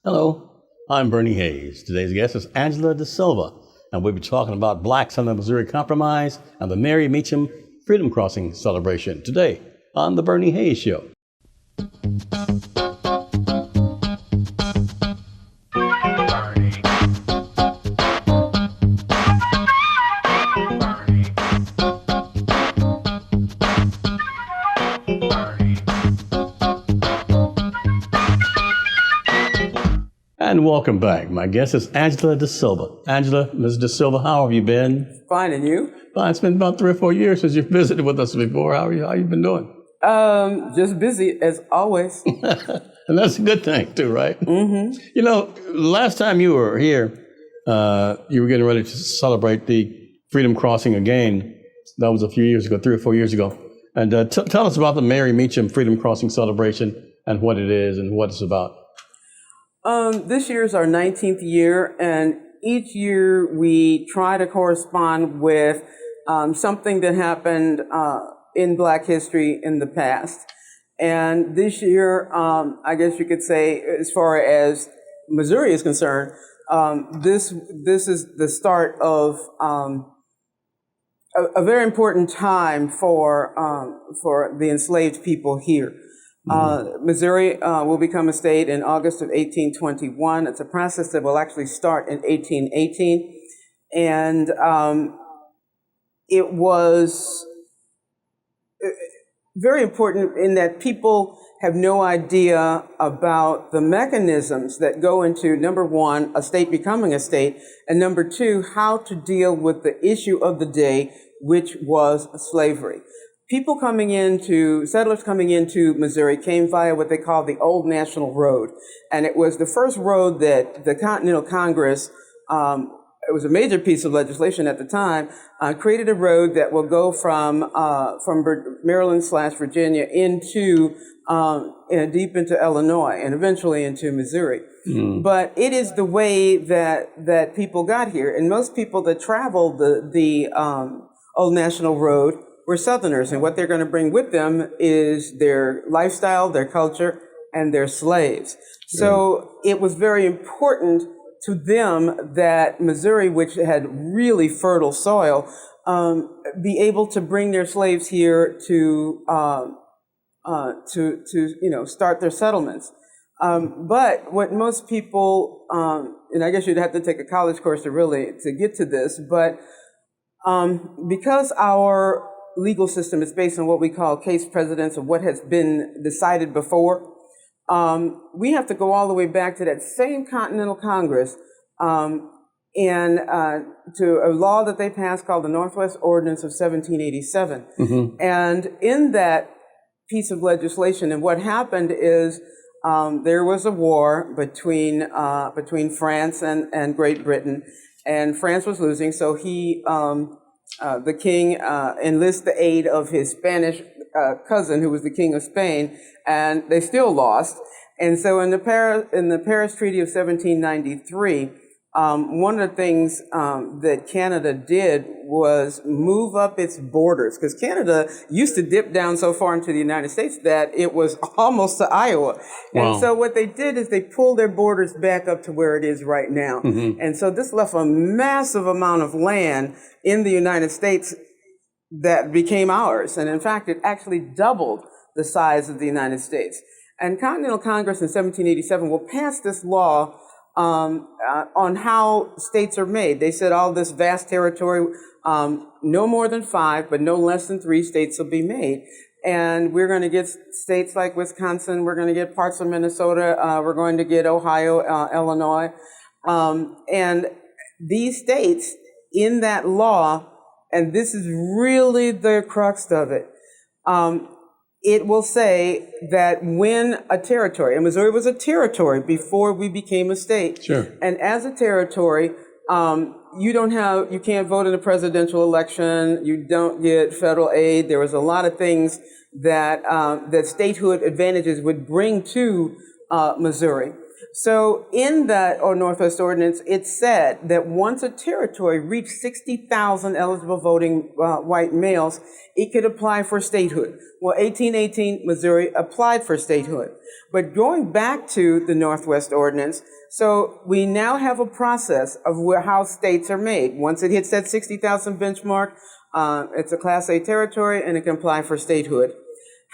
Hello, I'm Bernie Hayes. Today's guest is Angela DaSilva, and we'll be talking about Blacks on the Missouri Compromise and the Mary Mechum Freedom Crossing celebration today on The Bernie Hayes Show. And welcome back. My guest is Angela DaSilva. Angela, Ms. DaSilva, how have you been? Fine, and you? Fine. It's been about 3 or 4 years since you've visited with us before. How you been doing? Just busy as always. And that's a good thing too, right? Mm-hmm. You know, last time you were here, you were getting ready to celebrate the Freedom Crossing again. That was a few years ago, 3 or 4 years ago. And tell us about the Mary Mechum Freedom Crossing celebration and what it is and what it's about. This year is our 19th year, and each year we try to correspond with something that happened in Black history in the past. And this year, I guess you could say, as far as Missouri is concerned, this is the start of a very important time for the enslaved people here. Missouri will become a state in August of 1821. It's a process that will actually start in 1818. And it was very important in that people have no idea about the mechanisms that go into, number one, a state becoming a state, and number two, how to deal with the issue of the day, which was slavery. Settlers coming into Missouri came via what they call the Old National Road. And it was the first road that the Continental Congress, it was a major piece of legislation at the time, created a road that will go from Maryland/Virginia into, deep into Illinois and eventually into Missouri. But it is the way that people got here. And most people that traveled the Old National Road were Southerners, and what they're going to bring with them is their lifestyle, their culture, and their slaves. So it was very important to them that Missouri, which had really fertile soil, be able to bring their slaves here to start their settlements. But what most people, and I guess you'd have to take a college course to get to this, but because our legal system is based on what we call case precedents of what has been decided before, we have to go all the way back to that same Continental Congress and to a law that they passed called the Northwest Ordinance of 1787. Mm-hmm. And in that piece of legislation, and what happened is there was a war between France and Great Britain, and France was losing, so the king enlists the aid of his Spanish cousin, who was the king of Spain, and they still lost. And so in the Paris Treaty of 1793, one of the things that Canada did was move up its borders, because Canada used to dip down so far into the United States that it was almost to Iowa. Wow. And so what they did is they pulled their borders back up to where it is right now. Mm-hmm. And so this left a massive amount of land in the United States that became ours. And in fact, it actually doubled the size of the United States. And Continental Congress in 1787 will pass this law on how states are made. They said all this vast territory, no more than 5, but no less than 3 states will be made. And we're going to get states like Wisconsin, we're going to get parts of Minnesota, we're going to get Ohio, Illinois. And these states in that law, and this is really the crux of it, it will say that when a territory, and Missouri was a territory before we became a state. Sure. And as a territory, you can't vote in a presidential election. You don't get federal aid. There was a lot of things that statehood advantages would bring to Missouri. So in that Northwest Ordinance, it said that once a territory reached 60,000 eligible voting white males, it could apply for statehood. Well, 1818, Missouri applied for statehood. But going back to the Northwest Ordinance, so we now have a process of how states are made. Once it hits that 60,000 benchmark, it's a Class A territory and it can apply for statehood.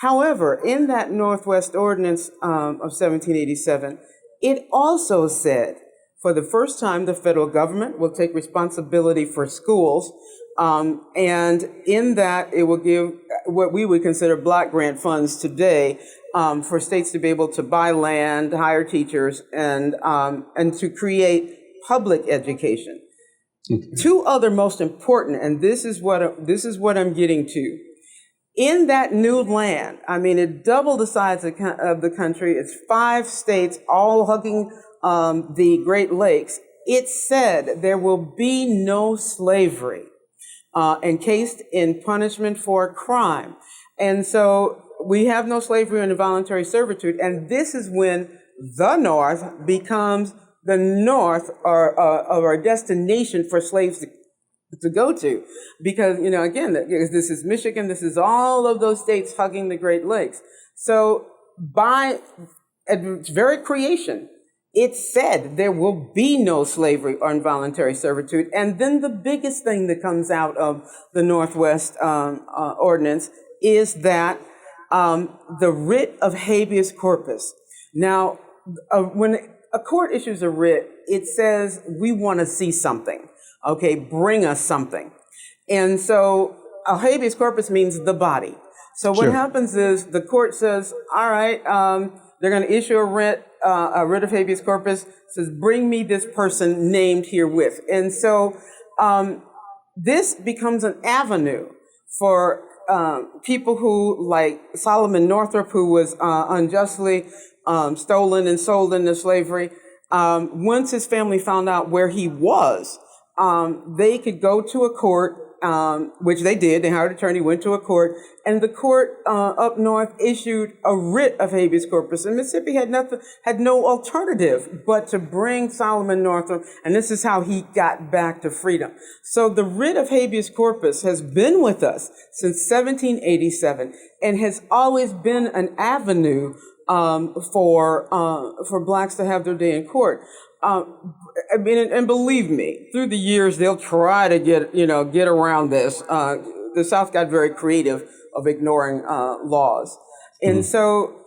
However, in that Northwest Ordinance of 1787, it also said, for the first time, the federal government will take responsibility for schools, and in that it will give what we would consider block grant funds today for states to be able to buy land, hire teachers, and to create public education. Two other most important, and this is what I'm getting to. In that new land, I mean, it doubled the size of the country. It's 5 states, all hugging the Great Lakes. It said there will be no slavery encased in punishment for crime. And so we have no slavery and involuntary servitude. And this is when the North becomes the North or our destination for slaves to go to, because, again, this is Michigan, this is all of those states hugging the Great Lakes. So by its very creation, it said there will be no slavery or involuntary servitude. And then the biggest thing that comes out of the Northwest Ordinance is that the writ of habeas corpus. Now, when a court issues a writ, it says, we want to see something. Okay, bring us something. And so a habeas corpus means the body. So what happens is the court says, all right, they're going to issue a writ of habeas corpus, says, bring me this person named herewith. And so this becomes an avenue for people who, like Solomon Northrop, who was unjustly stolen and sold into slavery. Once his family found out where he was, they could go to a court, which they did. They hired an attorney, went to a court, and the court up north issued a writ of habeas corpus. And Mississippi had no alternative but to bring Solomon Northrop, and this is how he got back to freedom. So the writ of habeas corpus has been with us since 1787 and has always been an avenue for blacks to have their day in court. I mean, and believe me, through the years, they'll try to get around this. The South got very creative of ignoring laws. And so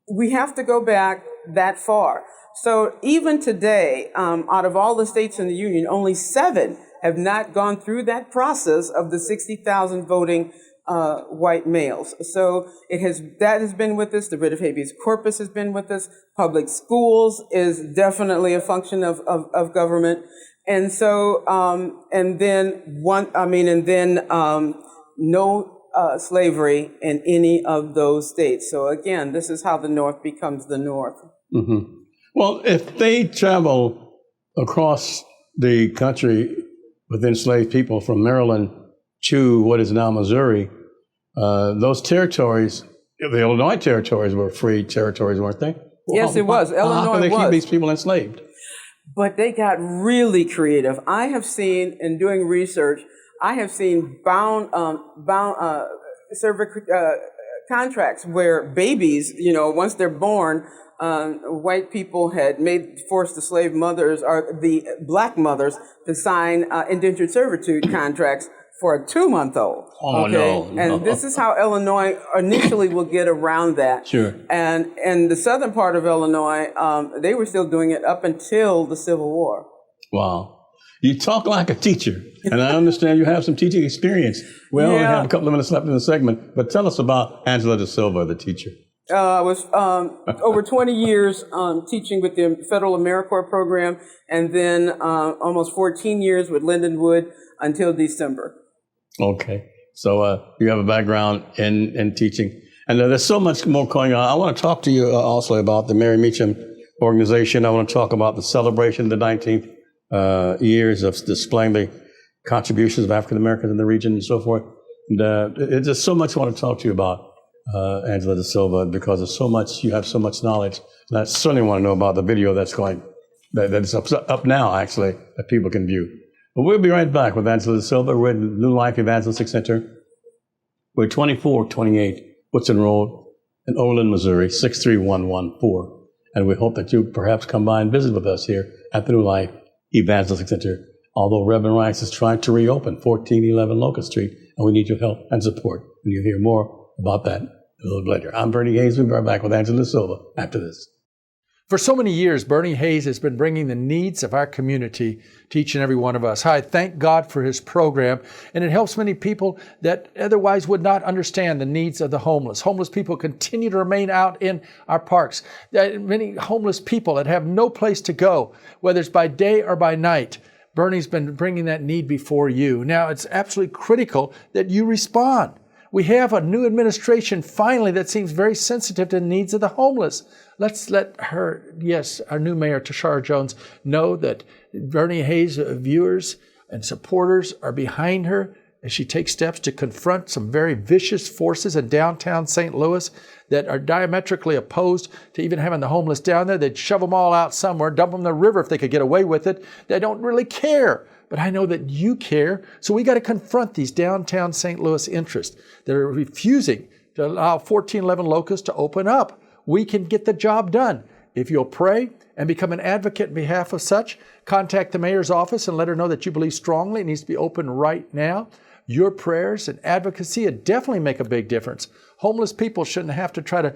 we have to go back that far. So even today, out of all the states in the Union, only 7 have not gone through that process of the 60,000 voting white males. So that has been with us. The writ of habeas corpus has been with us. Public schools is definitely a function of government. And so, no slavery in any of those states. So again, this is how the North becomes the North. Mm-hmm. Well, if they travel across the country with enslaved people from Maryland to what is now Missouri, those territories, the Illinois territories, were free territories, weren't they? Yes, it was. Illinois was. How can they keep these people enslaved? But they got really creative. I have seen, in doing research, bound contracts where babies, once they're born, white people had forced the slave mothers or the black mothers to sign indentured servitude contracts for a 2-month-old. Oh, okay? No. And this is how Illinois initially will get around that. Sure. And in the southern part of Illinois, they were still doing it up until the Civil War. Wow. You talk like a teacher, and I understand you have some teaching experience. We only have a couple of minutes left in the segment, but tell us about Angela DaSilva, the teacher. I was over 20 years teaching with the Federal AmeriCorps program, and then almost 14 years with Lindenwood until December. Okay. So you have a background in teaching. And there's so much more going on. I want to talk to you also about the Mary Mechum organization. I want to talk about the celebration of the 19th years of displaying the contributions of African Americans in the region and so forth. And there's just so much I want to talk to you about. Angela DaSilva, because there's so much, you have so much knowledge. And I certainly want to know about the video that is up now, actually, that people can view. But we'll be right back with Angela DaSilva. We're at New Life Evangelistic Center. We're 2428 Woodson Road in Overland, Missouri, 63114. And we hope that you perhaps come by and visit with us here at the New Life Evangelistic Center. Although Reverend Rice is trying to reopen 1411 Locust Street, and we need your help and support. And you'll hear more about that a little later. I'm Bernie Hayes. We'll be right back with Angela DaSilva after this. For so many years, Bernie Hayes has been bringing the needs of our community to each and every one of us. I thank God for his program, and it helps many people that otherwise would not understand the needs of the homeless. Homeless people continue to remain out in our parks. There are many homeless people that have no place to go, whether it's by day or by night. Bernie's been bringing that need before you. Now, it's absolutely critical that you respond. We have a new administration finally that seems very sensitive to the needs of the homeless. Let's let her, yes, our new mayor, Tashara Jones, know that Bernie Hayes viewers and supporters are behind her as she takes steps to confront some very vicious forces in downtown St. Louis that are diametrically opposed to even having the homeless down there. They'd shove them all out somewhere, dump them in the river if they could get away with it. They don't really care. But I know that you care, so we got to confront these downtown St. Louis interests that are refusing to allow 1411 Locust to open up. We can get the job done. If you'll pray and become an advocate in behalf of such, contact the mayor's office and let her know that you believe strongly it needs to be open right now. Your prayers and advocacy would definitely make a big difference. Homeless people shouldn't have to try to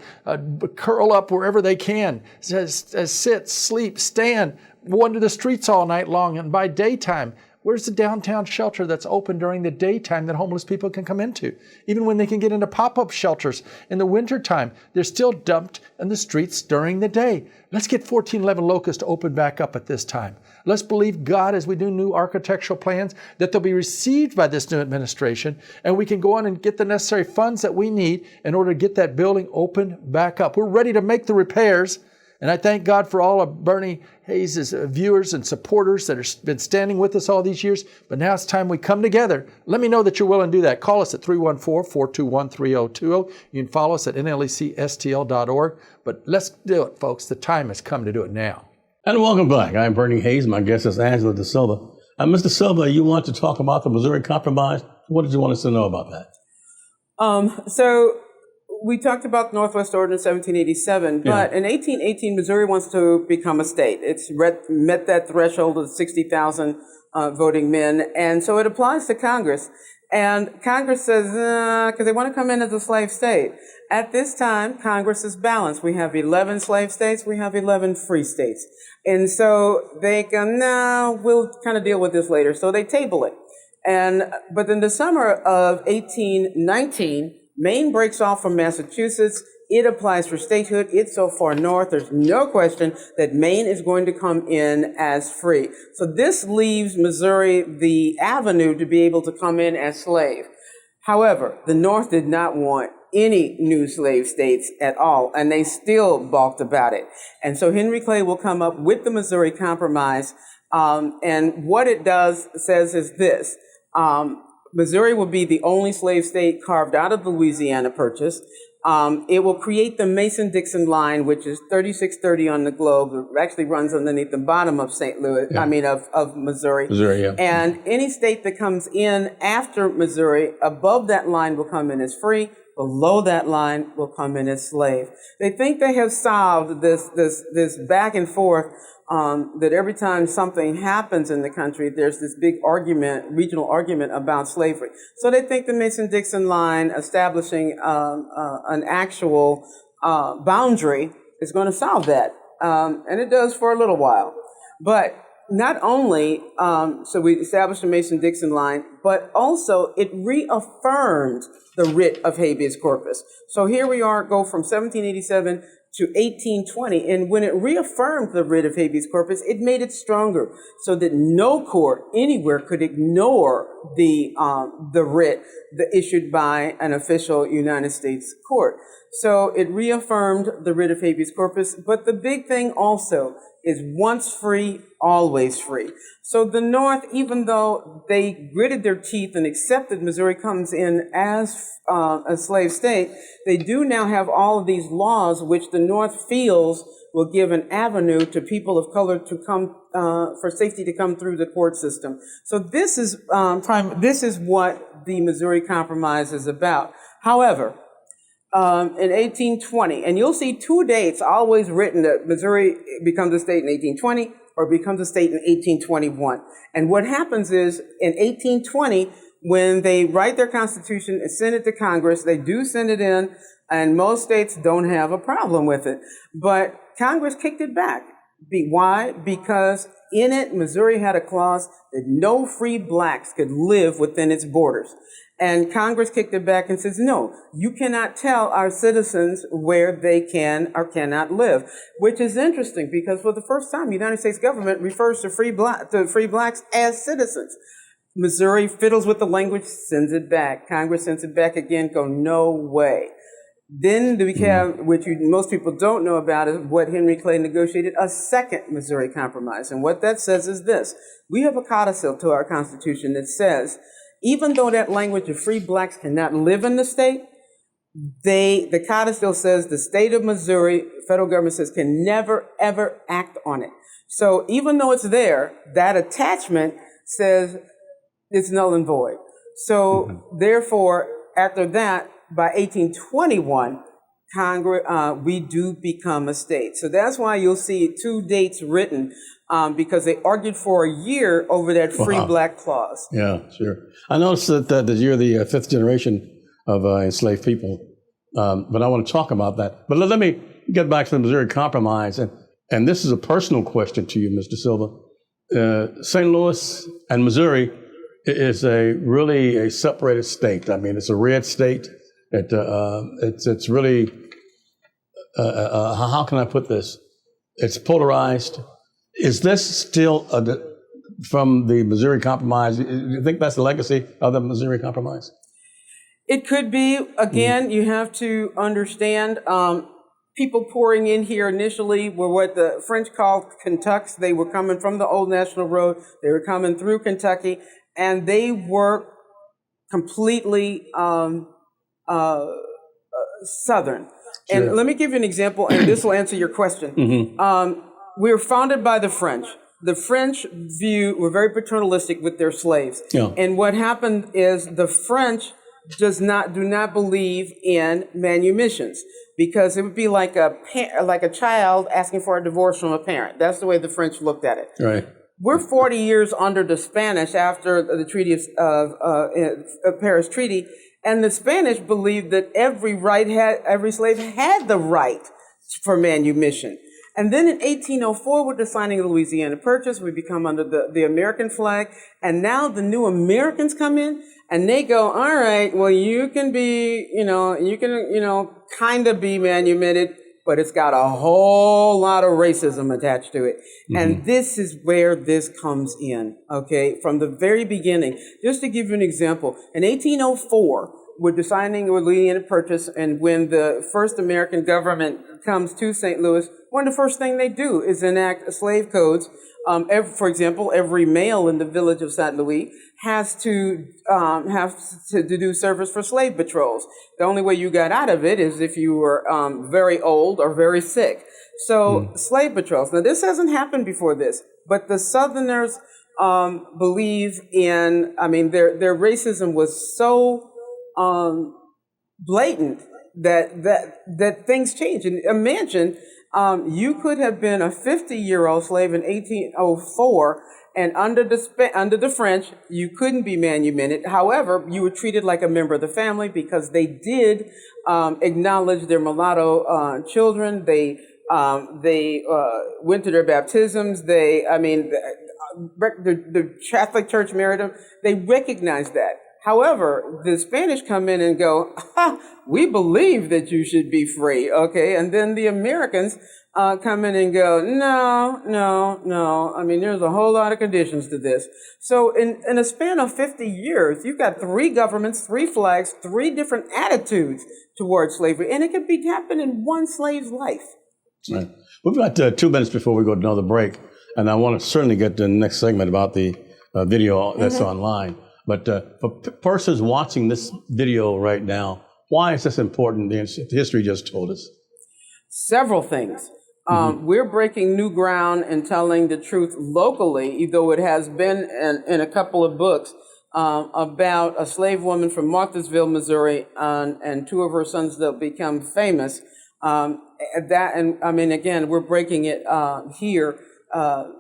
curl up wherever they can, sit, sleep, stand, wander the streets all night long, and by daytime. Where's the downtown shelter that's open during the daytime that homeless people can come into? Even when they can get into pop-up shelters in the wintertime, they're still dumped in the streets during the day. Let's get 1411 Locust to open back up at this time. Let's believe God as we do new architectural plans that they'll be received by this new administration, and we can go on and get the necessary funds that we need in order to get that building open back up. We're ready to make the repairs. And I thank God for all of Bernie Hayes' viewers and supporters that have been standing with us all these years. But now it's time we come together. Let me know that you're willing to do that. Call us at 314-421-3020. You can follow us at nlecstl.org. But let's do it, folks. The time has come to do it now. And welcome back. I'm Bernie Hayes. My guest is Angela DaSilva. Mr. Silva, you want to talk about the Missouri Compromise. What did you want us to know about that? So we talked about Northwest Ordinance 1787, but in 1818, Missouri wants to become a state. It's met that threshold of 60,000 voting men, and so it applies to Congress. And Congress says, because they want to come in as a slave state. At this time, Congress is balanced. We have 11 slave states, we have 11 free states. And so they go, no, we'll kind of deal with this later. So they table it. But in the summer of 1819, Maine breaks off from Massachusetts. It applies for statehood. It's so far north, there's no question that Maine is going to come in as free. So this leaves Missouri the avenue to be able to come in as slave. However, the North did not want any new slave states at all, and they still balked about it. And so Henry Clay will come up with the Missouri Compromise, and what it says is this. Missouri will be the only slave state carved out of the Louisiana Purchase. It will create the Mason-Dixon line, which is 3630 on the globe. It actually runs underneath the bottom of St. Louis, of Missouri. And any state that comes in after Missouri, above that line will come in as free. Below that line will come in as slave. They think they have solved this back and forth, that every time something happens in the country, there's this big regional argument about slavery. So they think the Mason-Dixon line establishing an actual boundary is going to solve that. And it does for a little while. But not only, so we established the Mason-Dixon line, but also it reaffirmed the writ of habeas corpus. So here we are, go from 1787 to 1820, and when it reaffirmed the writ of habeas corpus, it made it stronger so that no court anywhere could ignore the writ issued by an official United States court. So it reaffirmed the writ of habeas corpus, but the big thing also is once free, always free. So the North, even though they gritted their teeth and accepted Missouri comes in as a slave state, they do now have all of these laws which the North feels will give an avenue to people of color to come for safety to come through the court system. So this is what the Missouri Compromise is about. However, in 1820, and you'll see two dates always written that Missouri becomes a state in 1820 or becomes a state in 1821. And what happens is in 1820, when they write their constitution and send it to Congress, they do send it in, and most states don't have a problem with it. But Congress kicked it back. Why? Because in it, Missouri had a clause that no free blacks could live within its borders. And Congress kicked it back and says, no, you cannot tell our citizens where they can or cannot live, which is interesting because for the first time, the United States government refers to free blacks as citizens. Missouri fiddles with the language, sends it back. Congress sends it back again, go, no way. Then we have, which most people don't know about, is what Henry Clay negotiated, a second Missouri Compromise. And what that says is this. We have a codicil to our Constitution that says, even though that language of free blacks cannot live in the state, the codicil says the state of Missouri, federal government says, can never, ever act on it. So even though it's there, that attachment says it's null and void. So therefore, after that, by 1821, we do become a state. So that's why you'll see two dates written, because they argued for a year over that free black clause. Yeah, sure. I noticed that you're the fifth generation of enslaved people, but I want to talk about that. But let me get back to the Missouri Compromise, and this is a personal question to you, Mr. Silva. St. Louis and Missouri is really a separated state. I mean, it's a red state. It's really, how can I put this? It's polarized. Is this still from the Missouri Compromise? Do you think that's the legacy of the Missouri Compromise? It could be. Again, you have to understand, people pouring in here initially were what the French called Kentucks. They were coming from the old National Road. They were coming through Kentucky, and they were completely Southern. Sure. And let me give you an example, and this will answer your question. We were founded by the French. The French were very paternalistic with their slaves. Yeah. And what happened is the French do not believe in manumissions, because it would be like a child asking for a divorce from a parent. That's the way the French looked at it. Right. We're 40 years under the Spanish after the Treaty of Paris Treaty. And the Spanish believed that every slave had the right for manumission. And then in 1804, with the signing of the Louisiana Purchase, we become under the American flag. And now the new Americans come in and they go, all right, well, you can kind of be manumitted, but it's got a whole lot of racism attached to it. And this is where this comes in, okay, from the very beginning. Just to give you an example, in 1804, with the signing of the Louisiana Purchase, and when the first American government comes to St. Louis, one of the first things they do is enact slave codes. For example, every male in the village of St. Louis has to do service for slave patrols. The only way you got out of it is if you were very old or very sick. So slave patrols. Now, this hasn't happened before this, but the Southerners believe in, their racism was so blatant that things change. And imagine you could have been a 50-year-old slave in 1804, and under the French, you couldn't be manumitted. However, you were treated like a member of the family because they did acknowledge their mulatto children. They went to their baptisms. The Catholic Church married them. They recognized that. However, the Spanish come in and go, we believe that you should be free, okay? And then the Americans come in and go, no. There's a whole lot of conditions to this. So in a span of 50 years, you've got 3 governments, 3 flags, 3 different attitudes towards slavery. And it could be happening in one slave's life. Right. We've got 2 minutes before we go to another break, and I want to certainly get to the next segment about the video that's online. But for persons watching this video right now, why is this important? The history just told us. Several things. We're breaking new ground and telling the truth locally, though it has been in a couple of books, about a slave woman from Marthasville, Missouri, and 2 of her sons that become famous. Again, we're breaking it here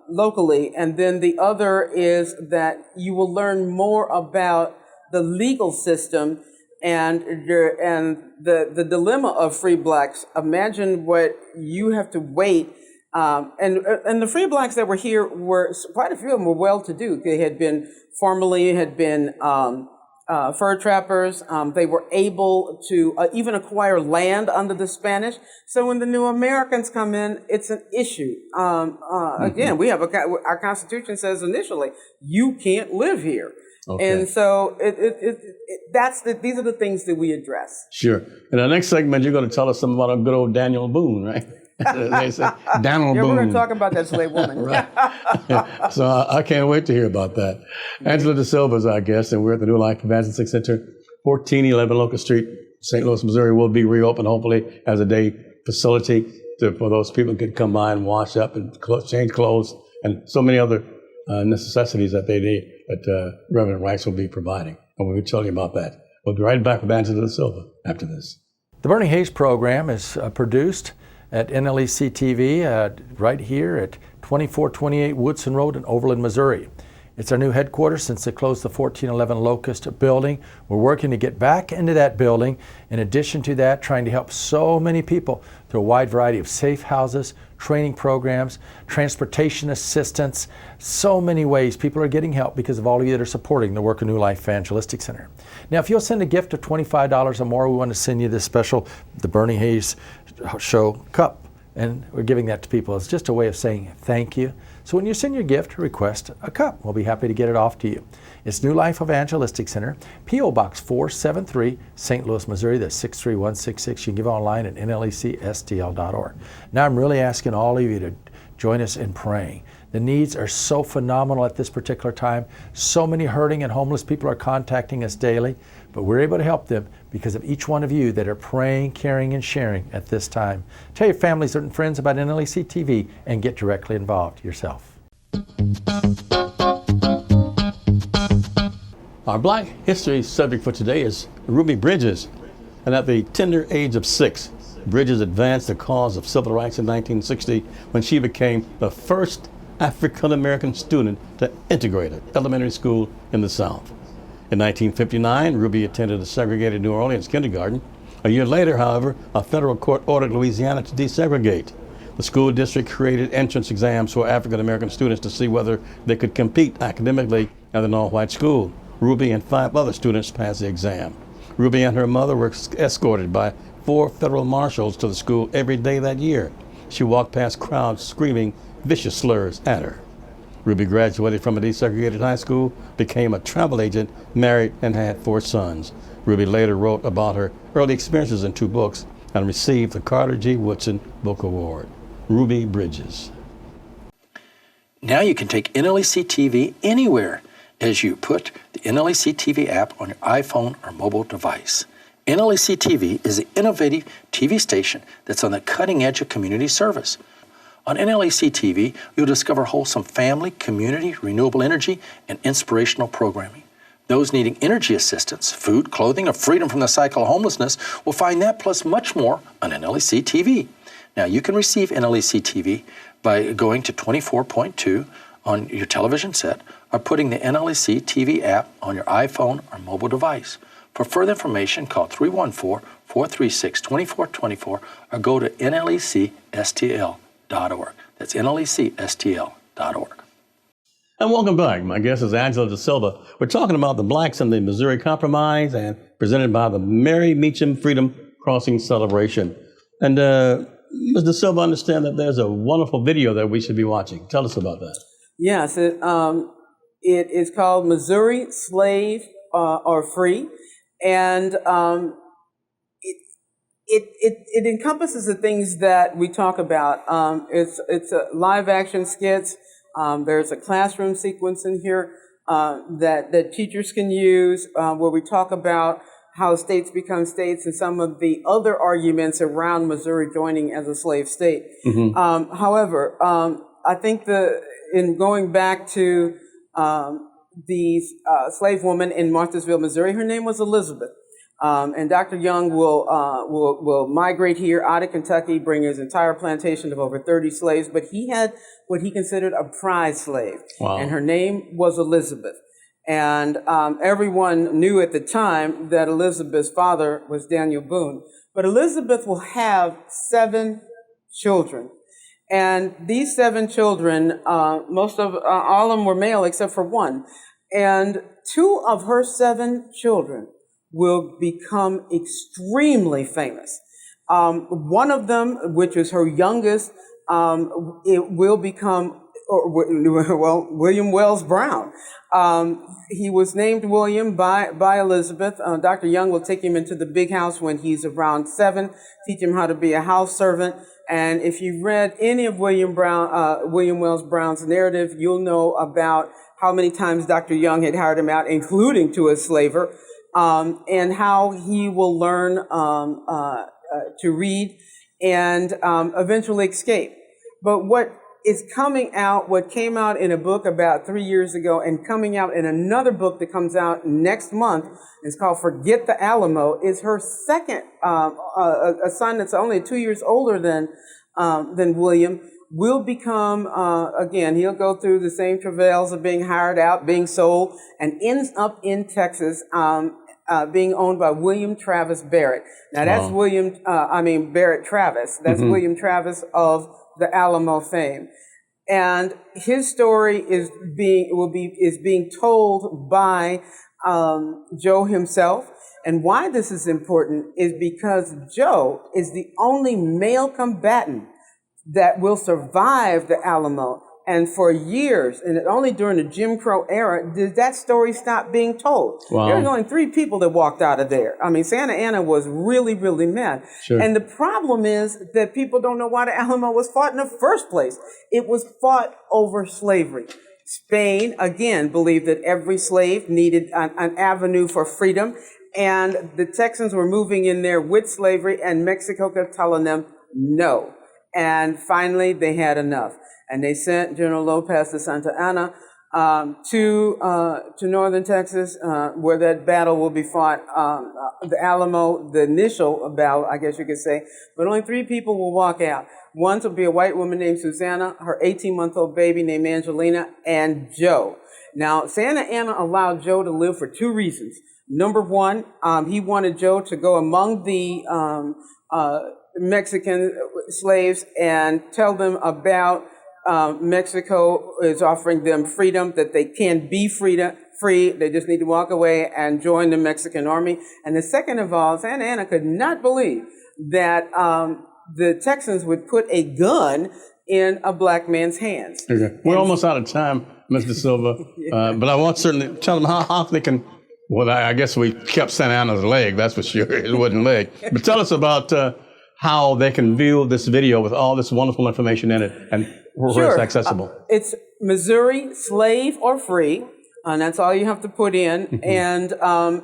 locally. And then the other is that you will learn more about the legal system and the dilemma of free blacks. Imagine what you have to wait. And the free blacks that were here were, quite a few of them were well-to-do. They had been fur trappers. They were able to even acquire land under the Spanish. So when the new Americans come in, it's an issue. Again, we have our Constitution says initially, you can't live here. Okay. And so these are the things that we address. Sure. In the next segment, you're going to tell us something about a good old Daniel Boone, right? They say Daniel Boone. We're going to talk about that slave woman. Right. Yeah. So I can't wait to hear about that. Angela DaSilva is our guest, and we're at the New Life Evangelistic Center, 1411 Locust Street, St. Louis, Missouri. Will be reopened, hopefully, as a day facility for those people who can come by and wash up and change clothes and so many other necessities that they need that Reverend Rice will be providing. And we'll be telling you about that. We'll be right back with Angela DaSilva after this. The Bernie Hayes program is produced at NLEC TV right here at 2428 Woodson Road in Overland, Missouri. It's our new headquarters since they closed the 1411 Locust building. We're working to get back into that building. In addition to that, trying to help so many people through a wide variety of safe houses, training programs, transportation assistance, so many ways people are getting help because of all of you that are supporting the work of New Life Evangelistic Center. Now, if you'll send a gift of $25 or more, we want to send you this special, the Bernie Hayes Show cup. And we're giving that to people. It's just a way of saying thank you. So when you send your gift, request a cup. We'll be happy to get it off to you. It's New Life Evangelistic Center, P.O. Box 473, St. Louis, Missouri. That's 63166. You can give online at nlecstl.org. Now I'm really asking all of you to join us in praying. The needs are so phenomenal at this particular time. So many hurting and homeless people are contacting us daily, but we're able to help them because of each one of you that are praying, caring, and sharing at this time. Tell your families and friends about NLEC TV and get directly involved yourself. Our Black History subject for today is Ruby Bridges. And at the tender age of 6, Bridges advanced the cause of civil rights in 1960 when she became the first African-American student to integrate an elementary school in the South. In 1959, Ruby attended a segregated New Orleans kindergarten. A year later, however, a federal court ordered Louisiana to desegregate. The school district created entrance exams for African-American students to see whether they could compete academically at an all-white school. Ruby and 5 other students passed the exam. Ruby and her mother were escorted by 4 federal marshals to the school every day that year. She walked past crowds screaming vicious slurs at her. Ruby graduated from a desegregated high school, became a travel agent, married, and had 4 sons. Ruby later wrote about her early experiences in 2 books and received the Carter G. Woodson Book Award. Ruby Bridges. Now you can take NLEC TV anywhere as you put the NLEC TV app on your iPhone or mobile device. NLEC TV is an innovative TV station that's on the cutting edge of community service. On NLEC TV, you'll discover wholesome family, community, renewable energy, and inspirational programming. Those needing energy assistance, food, clothing, or freedom from the cycle of homelessness will find that plus much more on NLEC TV. Now, you can receive NLEC TV by going to 24.2 on your television set or putting the NLEC TV app on your iPhone or mobile device. For further information, call 314-436-2424 or go to nlecstl.org. That's nlecstl.org. And welcome back. My guest is Angela DaSilva. We're talking about the blacks and the Missouri Compromise and presented by the Mary Mechum Freedom Crossing Celebration. And Ms. DaSilva, understand that there's a wonderful video that we should be watching. Tell us about that. Yes, it is called Missouri Slave or Free. And it encompasses the things that we talk about. It's a live action skits. There's a classroom sequence in here that teachers can use where we talk about how states become states and some of the other arguments around Missouri joining as a slave state. However, I think in going back to the slave woman in Marthasville, Missouri, her name was Elizabeth. And Dr. Young will migrate here out of Kentucky, bring his entire plantation of over 30 slaves, but he had what he considered a prize slave. Wow. And her name was Elizabeth. And everyone knew at the time that Elizabeth's father was Daniel Boone. But Elizabeth will have 7 children. And these 7 children, all of them were male except for one. And 2 of her 7 children will become extremely famous. One of them, which is her youngest, it will become, William Wells Brown. He was named William by Elizabeth. Dr. Young will take him into the big house when he's around 7, teach him how to be a house servant. And if you've read any of William Wells Brown's narrative, you'll know about how many times Dr. Young had hired him out, including to a slaver, and how he will learn to read and eventually escape. But what came out in a book about 3 years ago and coming out in another book that comes out next month, it's called Forget the Alamo, is her second, a son that's only 2 years older than William, will become, again, he'll go through the same travails of being hired out, being sold, and ends up in Texas, being owned by William Travis Barrett. Now that's Barrett Travis. That's William Travis of the Alamo fame. And his story is being told by Joe himself. And why this is important is because Joe is the only male combatant that will survive the Alamo. And for years, and only during the Jim Crow era, did that story stop being told. Wow. There were only 3 people that walked out of there. I mean, Santa Anna was really, really mad. Sure. And the problem is that people don't know why the Alamo was fought in the first place. It was fought over slavery. Spain, again, believed that every slave needed an avenue for freedom. And the Texans were moving in there with slavery, and Mexico kept telling them no. And finally, they had enough. And they sent General Lopez de Santa Anna to northern Texas, where that battle will be fought. The Alamo, the initial battle, I guess you could say. But only 3 people will walk out. One will be a white woman named Susanna, her 18-month-old baby named Angelina, and Joe. Now, Santa Anna allowed Joe to live for 2 reasons. Number one, he wanted Joe to go among the Mexican slaves and tell them about Mexico is offering them freedom, that they can be free. They just need to walk away and join the Mexican army. And the second of all, Santa Anna could not believe that the Texans would put a gun in a black man's hands. Okay. We're almost out of time, Mr. Silva, but I want to certainly tell them how they can. Well, I guess we kept Santa Anna's leg, that's for sure. It wasn't leg. But tell us about how they can view this video with all this wonderful information in it and where it's accessible. It's Missouri, slave or free, and that's all you have to put in. And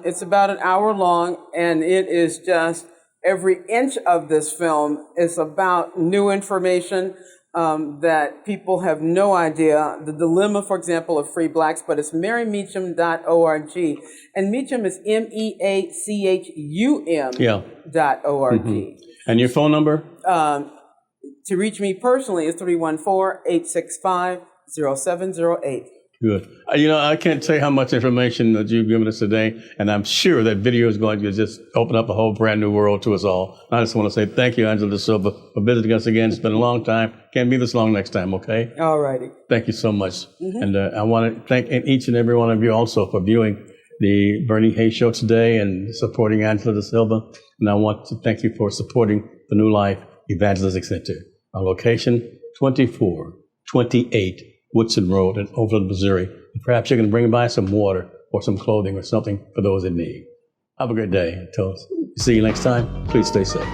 it's about an hour long, and it is just every inch of this film is about new information that people have no idea. The dilemma, for example, of free blacks, but it's marymechum.org. And Mechum is MEACHUM.org. And your phone number? To reach me personally is 314-865-0708. Good. I can't tell you how much information that you've given us today, and I'm sure that video is going to just open up a whole brand new world to us all. I just want to say thank you, Angela DaSilva, for visiting us again. It's been a long time. Can't be this long next time, okay? All righty. Thank you so much. And I want to thank each and every one of you also for viewing the Bernie Hayes Show today and supporting Angela DaSilva. And I want to thank you for supporting the New Life Evangelistic Center. Our location, 2428 Woodson Road in Overland, Missouri. And perhaps you can bring by some water or some clothing or something for those in need. Have a great day. Until see you next time, please stay safe.